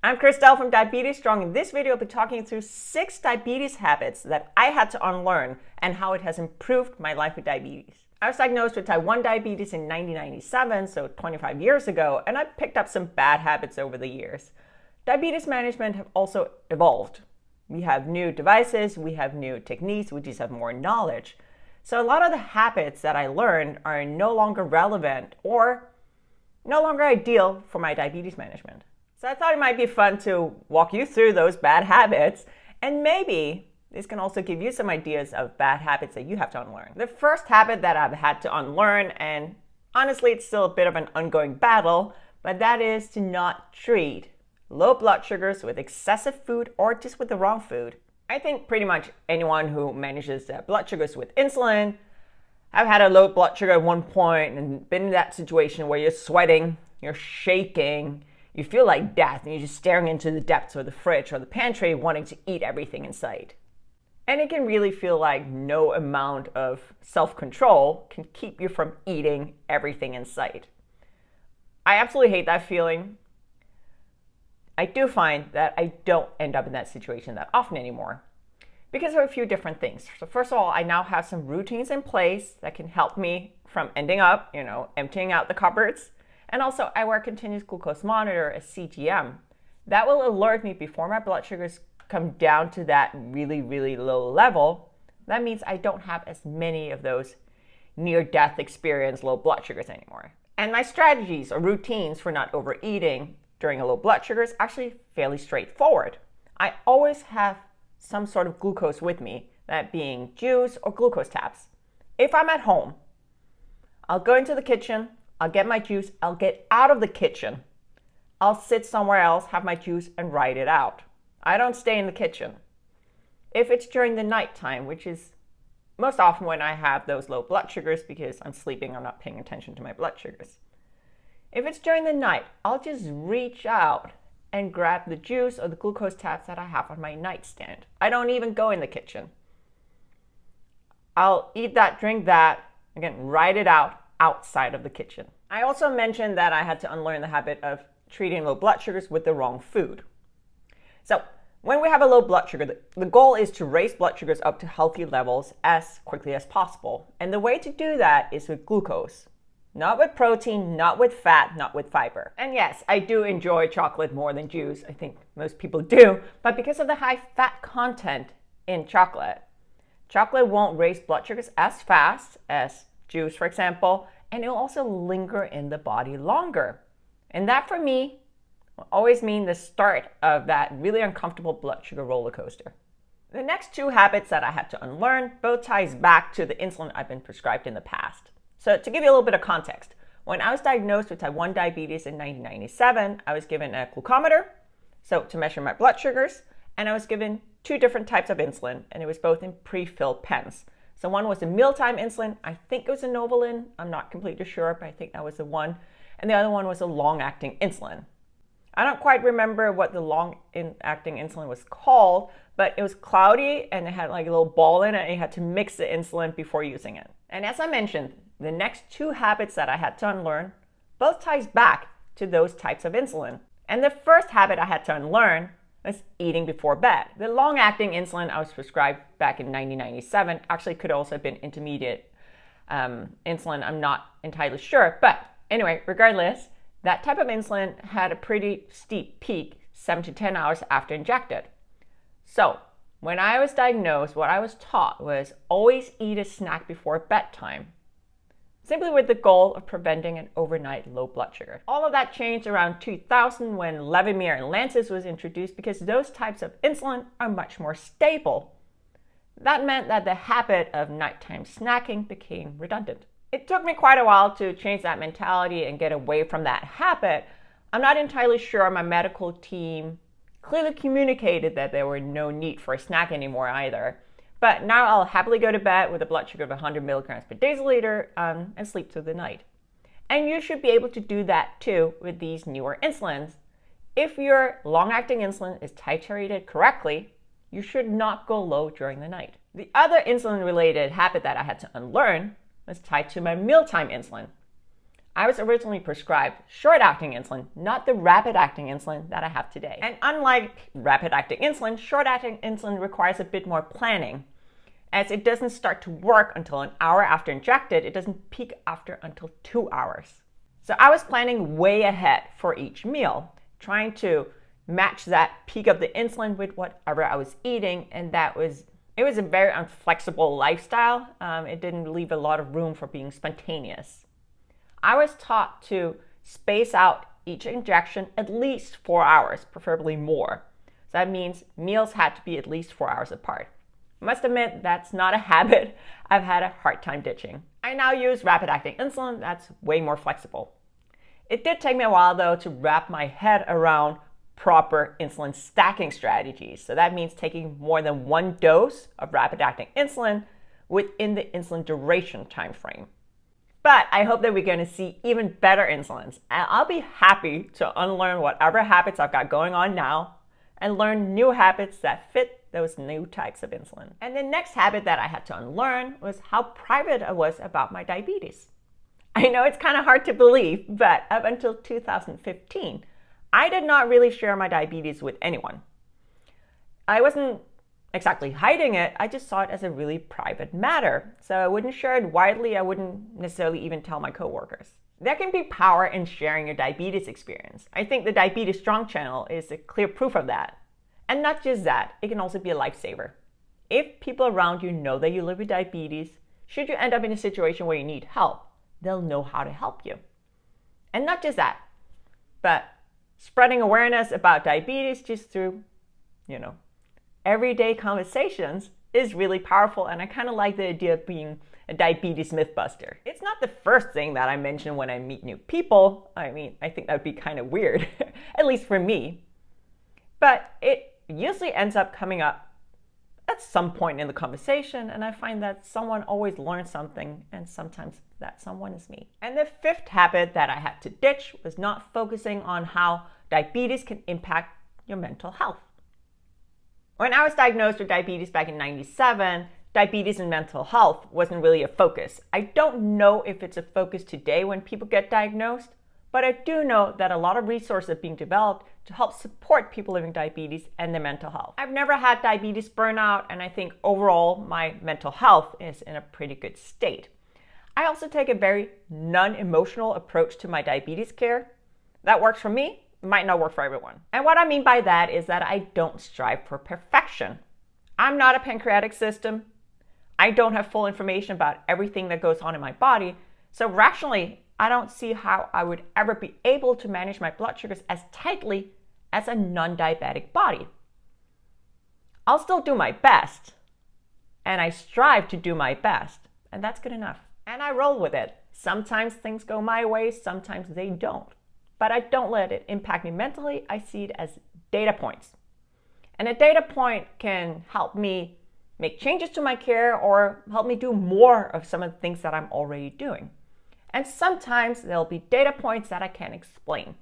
I'm Christelle from Diabetes Strong. In this video, I'll be talking through 6 diabetes habits that I had to unlearn and how it has improved my life with diabetes. I was diagnosed with type 1 diabetes in 1997, so 25 years ago, and I picked up some bad habits over the years. Diabetes management have also evolved. We have new devices, we have new techniques, we just have more knowledge. So a lot of the habits that I learned are no longer relevant or no longer ideal for my diabetes management. So I thought it might be fun to walk you through those bad habits, and maybe this can also give you some ideas of bad habits that you have to unlearn. The first habit that I've had to unlearn, and honestly it's still a bit of an ongoing battle, but that is to not treat low blood sugars with excessive food or just with the wrong food. I think pretty much anyone who manages their blood sugars with insulin have had a low blood sugar at one point and been in that situation where you're sweating, you're shaking, you feel like death, and you're just staring into the depths of the fridge or the pantry wanting to eat everything in sight. And it can really feel like no amount of self-control can keep you from eating everything in sight. I absolutely hate that feeling. I do find that I don't end up in that situation that often anymore because there are a few different things. So first of all, I now have some routines in place that can help me from ending up, emptying out the cupboards. And also I wear a continuous glucose monitor, a CGM. That will alert me before my blood sugars come down to that really, really low level. That means I don't have as many of those near-death experience low blood sugars anymore. And my strategies or routines for not overeating during a low blood sugar is actually fairly straightforward. I always have some sort of glucose with me, that being juice or glucose tabs. If I'm at home, I'll go into the kitchen, I'll get my juice, I'll get out of the kitchen, I'll sit somewhere else, have my juice, and write it out. I don't stay in the kitchen. If it's during the nighttime, which is most often when I have those low blood sugars because I'm sleeping, I'm not paying attention to my blood sugars. If it's during the night, I'll just reach out and grab the juice or the glucose tabs that I have on my nightstand. I don't even go in the kitchen. I'll eat that, drink that, again, write it out outside of the kitchen. I also mentioned that I had to unlearn the habit of treating low blood sugars with the wrong food. So when we have a low blood sugar, the goal is to raise blood sugars up to healthy levels as quickly as possible. And the way to do that is with glucose. Not with protein, not with fat, not with fiber. And yes, I do enjoy chocolate more than juice. I think most people do. But because of the high fat content in chocolate, chocolate won't raise blood sugars as fast as juice, for example, and it'll also linger in the body longer. And that, for me, will always mean the start of that really uncomfortable blood sugar roller coaster. The next 2 habits that I had to unlearn both ties back to the insulin I've been prescribed in the past. So to give you a little bit of context, when I was diagnosed with type 1 diabetes in 1997, I was given a glucometer, so to measure my blood sugars, and I was given 2 different types of insulin, and it was both in pre-filled pens. So one was a mealtime insulin, I think it was a Novolin, I'm not completely sure, but I think that was the one, and the other one was a long-acting insulin. I don't quite remember what the long-acting insulin was called, but it was cloudy and it had like a little ball in it, and you had to mix the insulin before using it. And as I mentioned, the next 2 habits that I had to unlearn both ties back to those types of insulin. And the first habit I had to unlearn was eating before bed. The long-acting insulin I was prescribed back in 1997 actually could also have been intermediate insulin. I'm not entirely sure. But anyway, regardless, that type of insulin had a pretty steep peak 7 to 10 hours after injected. So when I was diagnosed, what I was taught was always eat a snack before bedtime, simply with the goal of preventing an overnight low blood sugar. All of that changed around 2000 when Levemir and Lantus was introduced because those types of insulin are much more stable. That meant that the habit of nighttime snacking became redundant. It took me quite a while to change that mentality and get away from that habit. I'm not entirely sure my medical team clearly communicated that there were no need for a snack anymore either. But now I'll happily go to bed with a blood sugar of 100 milligrams per deciliter and sleep through the night. And you should be able to do that too with these newer insulins. If your long-acting insulin is titrated correctly, you should not go low during the night. The other insulin-related habit that I had to unlearn was tied to my mealtime insulin. I was originally prescribed short-acting insulin, not the rapid-acting insulin that I have today. And unlike rapid-acting insulin, short-acting insulin requires a bit more planning, as it doesn't start to work until an hour after injected. It doesn't peak after until 2 hours. So I was planning way ahead for each meal, trying to match that peak of the insulin with whatever I was eating, and it was a very unflexible lifestyle. It didn't leave a lot of room for being spontaneous. I was taught to space out each injection at least 4 hours, preferably more. So that means meals had to be at least 4 hours apart. I must admit, that's not a habit I've had a hard time ditching. I now use rapid-acting insulin that's way more flexible. It did take me a while, though, to wrap my head around proper insulin stacking strategies. So that means taking more than one dose of rapid-acting insulin within the insulin duration time frame. But I hope that we're going to see even better insulins, and I'll be happy to unlearn whatever habits I've got going on now and learn new habits that fit those new types of insulin. And the next habit that I had to unlearn was how private I was about my diabetes. I know it's kind of hard to believe, but up until 2015, I did not really share my diabetes with anyone. I wasn't exactly hiding it, I just saw it as a really private matter. So I wouldn't share it widely, I wouldn't necessarily even tell my coworkers. There can be power in sharing your diabetes experience. I think the Diabetes Strong channel is a clear proof of that. And not just that, it can also be a lifesaver. If people around you know that you live with diabetes, should you end up in a situation where you need help, they'll know how to help you. And not just that, but spreading awareness about diabetes just through, everyday conversations is really powerful, and I kind of like the idea of being a diabetes mythbuster. It's not the first thing that I mention when I meet new people. I think that would be kind of weird, at least for me. But it usually ends up coming up at some point in the conversation, and I find that someone always learns something, and sometimes that someone is me. And the fifth habit that I had to ditch was not focusing on how diabetes can impact your mental health. When I was diagnosed with diabetes back in '97, diabetes and mental health wasn't really a focus. I don't know if it's a focus today when people get diagnosed, but I do know that a lot of resources are being developed to help support people living with diabetes and their mental health. I've never had diabetes burnout, and I think overall my mental health is in a pretty good state. I also take a very non-emotional approach to my diabetes care. That works for me. Might not work for everyone. And what I mean by that is that I don't strive for perfection. I'm not a pancreatic system. I don't have full information about everything that goes on in my body. So rationally, I don't see how I would ever be able to manage my blood sugars as tightly as a non-diabetic body. I'll still do my best, and I strive to do my best, and that's good enough. And I roll with it. Sometimes things go my way, sometimes they don't. But I don't let it impact me mentally. I see it as data points. And a data point can help me make changes to my care or help me do more of some of the things that I'm already doing. And sometimes there'll be data points that I can't explain.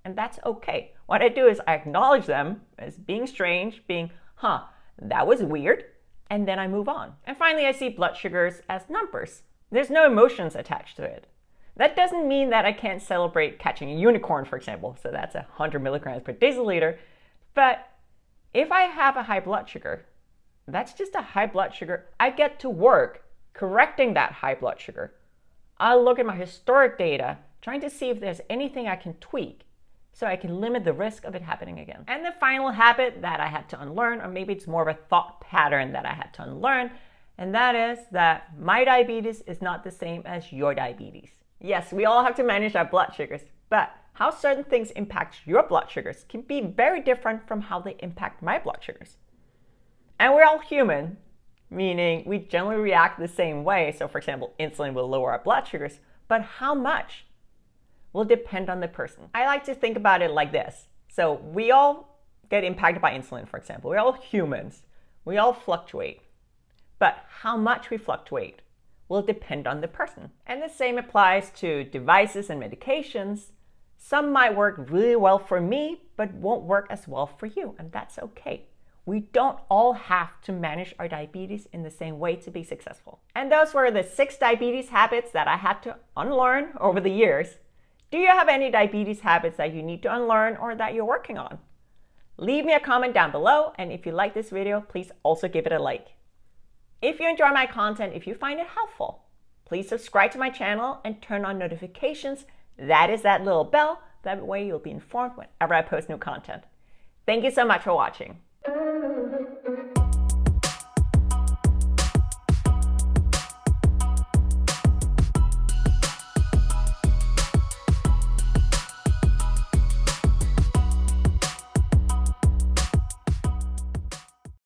And that's okay. What I do is I acknowledge them as being strange, that was weird, and then I move on. And finally, I see blood sugars as numbers. There's no emotions attached to it. That doesn't mean that I can't celebrate catching a unicorn, for example, so that's 100 milligrams per deciliter. But if I have a high blood sugar, that's just a high blood sugar. I get to work correcting that high blood sugar. I'll look at my historic data, trying to see if there's anything I can tweak so I can limit the risk of it happening again. And the final habit that I had to unlearn, or maybe it's more of a thought pattern that I had to unlearn, and that is that my diabetes is not the same as your diabetes. Yes, we all have to manage our blood sugars, but how certain things impact your blood sugars can be very different from how they impact my blood sugars. And we're all human, meaning we generally react the same way. So for example, insulin will lower our blood sugars, but how much will depend on the person. I like to think about it like this. So we all get impacted by insulin, for example. We're all humans. We all fluctuate. But how much we fluctuate will depend on the person. And the same applies to devices and medications. Some might work really well for me, but won't work as well for you, and that's okay. We don't all have to manage our diabetes in the same way to be successful. And those were the 6 diabetes habits that I had to unlearn over the years. Do you have any diabetes habits that you need to unlearn or that you're working on? Leave me a comment down below, and if you like this video, please also give it a like. If you enjoy my content, if you find it helpful, please subscribe to my channel and turn on notifications. That is that little bell. That way you'll be informed whenever I post new content. Thank you so much for watching.